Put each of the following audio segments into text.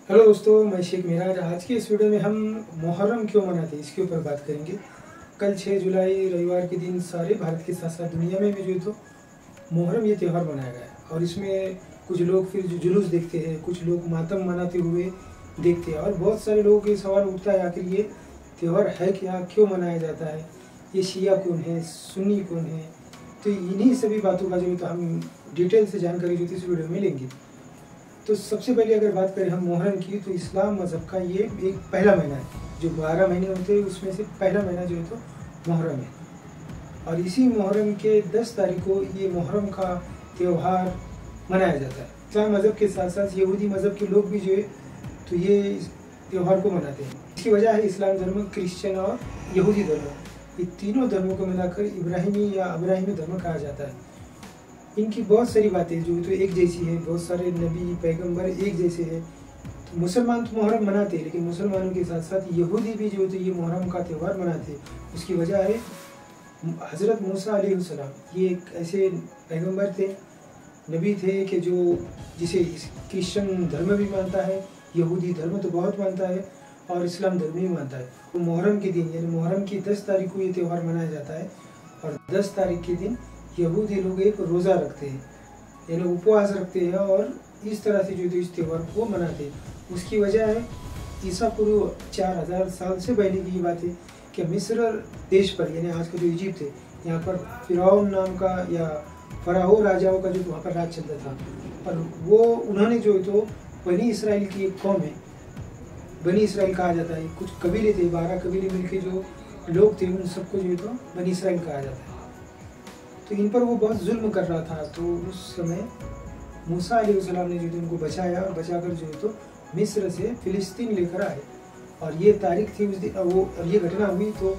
Hello दोस्तों, मैं शेख मिराज। आज की इस वीडियो में हम मुहर्रम क्यों मनाते हैं इसके ऊपर बात करेंगे। कल 6 जुलाई रविवार के दिन सारे भारत के साथ साथ दुनिया में भी जो है तो मुहर्रम ये त्यौहार मनाया गया है। और इसमें कुछ लोग फिर जो जुलूस देखते हैं, कुछ लोग मातम मनाते हुए देखते हैं। और बहुत सारे लोगों के सवाल उठता है, आखिर ये त्यौहार है क्या, क्यों मनाया जाता है, ये शिया कौन है, सुन्नी कौन है। तो इन्हीं सभी बातों का जो है तो हम डिटेल से जानकारी जो इस वीडियो में लेंगे। तो सबसे पहले अगर बात करें हम मुहर्रम की, तो इस्लाम मज़हब का ये एक पहला महीना है। जो 12 महीने होते हैं उसमें से पहला महीना जो है तो मुहर्रम है। और इसी मुहर्रम के 10 तारीख को ये मुहर्रम का त्यौहार मनाया जाता है। इस्लाम मज़हब के साथ साथ यहूदी मज़हब के लोग भी जो है तो ये त्यौहार को मनाते हैं। इसकी वजह है इस्लाम धर्म, क्रिश्चियन और यहूदी धर्म, ये तीनों धर्मों को मिलाकर इब्राहिमी या अब्राहिमी धर्म कहा जाता है। इनकी बहुत सारी बातें जो तो एक जैसी है, बहुत सारे नबी पैगंबर एक जैसे हैं। तो मुसलमान तो मुहर्रम मनाते हैं, लेकिन मुसलमानों के साथ साथ यहूदी भी जो तो ये मुहर्रम का त्यौहार मनाते हैं। उसकी वजह है हज़रत मूसा अलैहिस्सलाम, ये एक ऐसे पैगंबर थे, नबी थे कि जिसे क्रिश्चियन धर्म भी मानता है, यहूदी धर्म तो बहुत मानता है और इस्लाम धर्म भी मानता है। तो मुहर्रम के दिन यानी मुहर्रम की 10 तारीख को ये त्यौहार मनाया जाता है। और 10 तारीख के दिन यहूदी लोग एक रोज़ा रखते हैं, यानी उपवास रखते हैं और इस तरह से जो इस त्यौहार को मनाते हैं। उसकी वजह है ईसा पूर्व 4000 साल से पहले की ये बात है कि मिस्र देश पर, यानी आज का जो इजिप्ट है, यहाँ पर फिरौन नाम का या फराहो राजाओं का जो वहाँ पर राज चलता था। पर वो उन्होंने जो है तो बनी इसराइल की एक कौम है, बनी इसराइल कहा जाता है। कुछ कबीले थे, 12 कबीले मिलके जो लोग थे, उन सबको जो है तो बनी इसराइल कहा जाता है। तो इन पर वो बहुत जुल्म कर रहा था। तो उस समय मूसा अलैहिस्सलाम ने जो है उनको बचाया और बचाकर जो है तो मिस्र से फिलिस्तीन लेकर आए। और ये तारीख थी उस दिन, और ये घटना हुई तो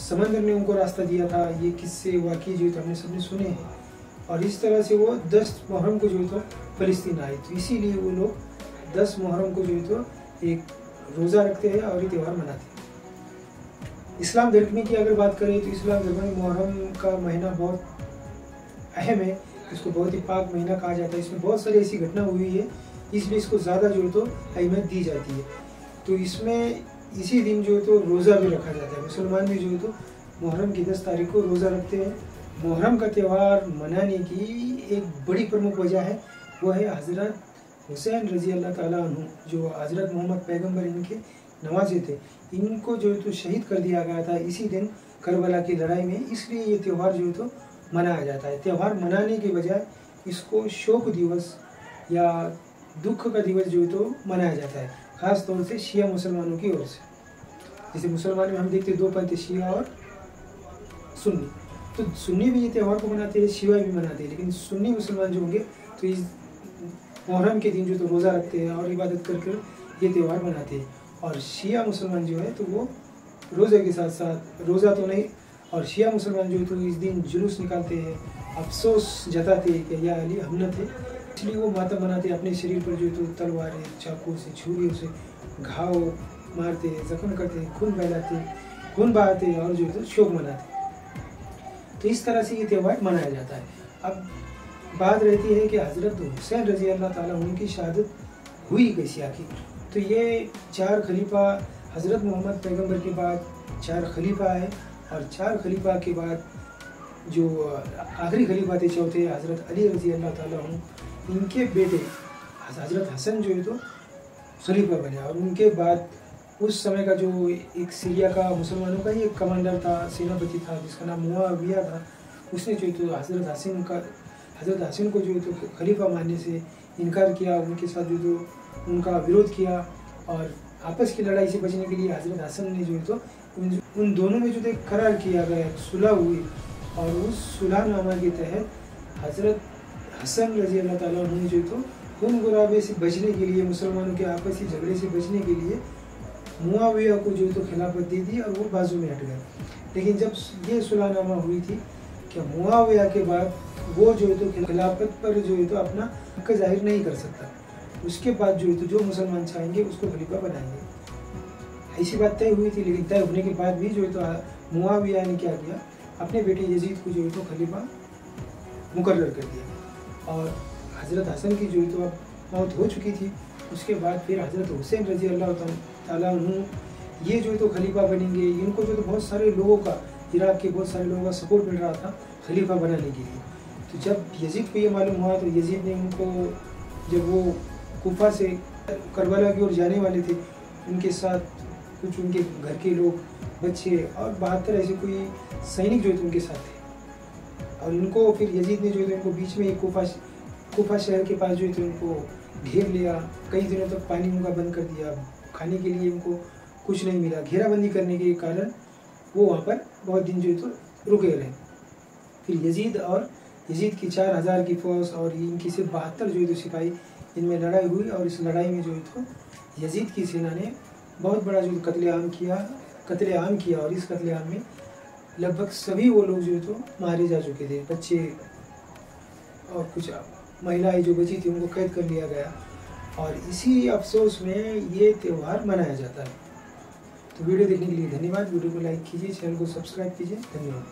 समंदर ने उनको रास्ता दिया था। ये किस्से वाकई जो है तो हमने सबने सुने हैं। और इस तरह से वो 10 मुहर्रम को जो है तो फिलिस्तीन आए। तो इसीलिए वो लोग 10 मुहर्रम को जो है तो एक रोज़ा रखते हैं और ये त्यौहार मनाते हैं। इस्लाम धर्म की अगर बात करें तो इस्लाम धर्म में मुहर्रम का महीना बहुत अहम है। इसको बहुत ही पाक महीना कहा जाता है। इसमें बहुत सारी ऐसी घटना हुई है, इसलिए इसको ज़्यादा जो है तो अहमियत दी जाती है। तो इसमें इसी दिन जो है तो रोज़ा भी रखा जाता है। मुसलमान भी जो है तो मुहर्रम की 10 तारीख को रोज़ा रखते हैं। मुहर्रम का त्यौहार मनाने की एक बड़ी प्रमुख वजह है, वो है हज़रत हुसैन रज़ी अल्लाह ताला अन्हु, जो हज़रत मोहम्मद पैगम्बर इनके नवाजे थे। इनको जो है तो शहीद कर दिया गया था इसी दिन करबला की लड़ाई में। इसलिए ये त्यौहार जो है तो मनाया जाता है। त्यौहार मनाने के बजाय इसको शोक दिवस या दुख का दिवस जो है तो मनाया जाता है, ख़ास तौर से शिया मुसलमानों की ओर से। जैसे मुसलमान में हम देखते हैं 2 पंथ, शिया और सुन्नी। तो सुन्नी भी ये त्यौहार को मनाते हैं, शिया भी मनाते हैं। लेकिन सुन्नी मुसलमान जो होंगे तो इस मुहर्रम के दिन जो तो रोज़ा रखते हैं और इबादत कर कर ये त्यौहार मनाते हैं। और शिया मुसलमान जो है तो वो रोज़े के साथ साथ, रोज़ा तो नहीं, और शिया मुसलमान जो है तो इस दिन जुलूस निकालते हैं, अफसोस जताते हैं कि या अली हम न थे। इसलिए वो मातम मनाते हैं, अपने शरीर पर जो है तो तलवारें, चाकू से, छुरियों से घाव मारते हैं, जख्म करते हैं, खून बहलाते हैं, खून बहाते हैं और जो है तो शोक मनाते हैं। तो इस तरह से ये त्यौहार मनाया जाता है। अब बात रहती है कि हज़रत हुसैन रज़ी अल्लाह ताला उनकी शहादत हुई कैसी आखिर। तो ये 4 खलीफा, हज़रत मोहम्मद पैगम्बर के बाद 4 खलीफा आए। और 4 खलीफा के बाद जो आखिरी खलीफा थे चौथे, हज़रत अली रज़ी अल्लाह ताला अन्हु, इनके बेटे हज़रत हसन जो है तो खलीफा बने। और उनके बाद उस समय का जो एक सीरिया का मुसलमानों का ही एक कमांडर था, सेनापति था, जिसका नाम मुआविया था, उसने जो है तो हज़रत हसन को जो है तो खलीफा मानने से इनकार किया, उनके साथ जो तो उनका विरोध किया। और आपस की लड़ाई से बचने के लिए हज़रत हसन ने जो है तो उन दोनों में जो है करार किया गया, सुलह हुई। और उस सुलहनामा के तहत हज़रत हसन रज़ी अल्लाह ताला अन्हु जो है तो खून गुराबे से बचने के लिए, मुसलमानों के आपसी झगड़े से बचने के लिए मुआविया को जो है तो खिलाफत दे दी और वो बाजू में हट गए। लेकिन जब ये सुलहनामा हुई थी कि मुआविया के बाद वो जो है तो खिलाफत पर जो है तो अपना हक जाहिर नहीं कर सकता, उसके बाद जो है तो जो मुसलमान चाहेंगे उसको खलीफा बनाएंगे, ऐसी बात तय हुई थी। लेकिन तय होने के बाद भी जो है तो मुआविया ने क्या किया, अपने बेटे यजीद को जो है तो खलीफा मुकर्रर कर दिया। और हज़रत हसन की जो है तो अब मौत हो चुकी थी। उसके बाद फिर हज़रत हुसैन रज़ी अल्लाह ताला अन्हु ये जो तो खलीफा बनेंगे। इनको जो तो बहुत सारे लोगों का, इराक़ के बहुत सारे लोगों का सपोर्ट मिल रहा था खलीफा बनाने के लिए। तो जब यजीद को ये मालूम हुआ तो यजीद ने उनको, जब वो कूफा से करबला की ओर जाने वाले थे, उनके साथ कुछ उनके घर के लोग, बच्चे और 72 ऐसे कोई सैनिक जो थे उनके साथ थे। और उनको फिर यजीद ने जो है उनको बीच में एक कूफा शहर के पास जो थे उनको घेर लिया। कई दिनों तक पानी उनका बंद कर दिया, खाने के लिए उनको कुछ नहीं मिला। घेराबंदी करने के कारण वो वहाँ पर बहुत दिन जो है तो रुके रहे। फिर यजीद की 4000 की फौज और इनकी सिर्फ 72 जो है तो सिपाही, इनमें लड़ाई हुई। और इस लड़ाई में जो है तो यजीद की सेना ने बहुत बड़ा जो कत्लेआम किया। और इस कत्लेआम में लगभग सभी वो लोग जो है तो मारे जा चुके थे। बच्चे और कुछ महिलाएं जो बची थी उनको कैद कर लिया गया। और इसी अफसोस में ये त्यौहार मनाया जाता है। तो वीडियो देखने के लिए धन्यवाद। वीडियो को लाइक कीजिए, चैनल को सब्सक्राइब कीजिए। धन्यवाद।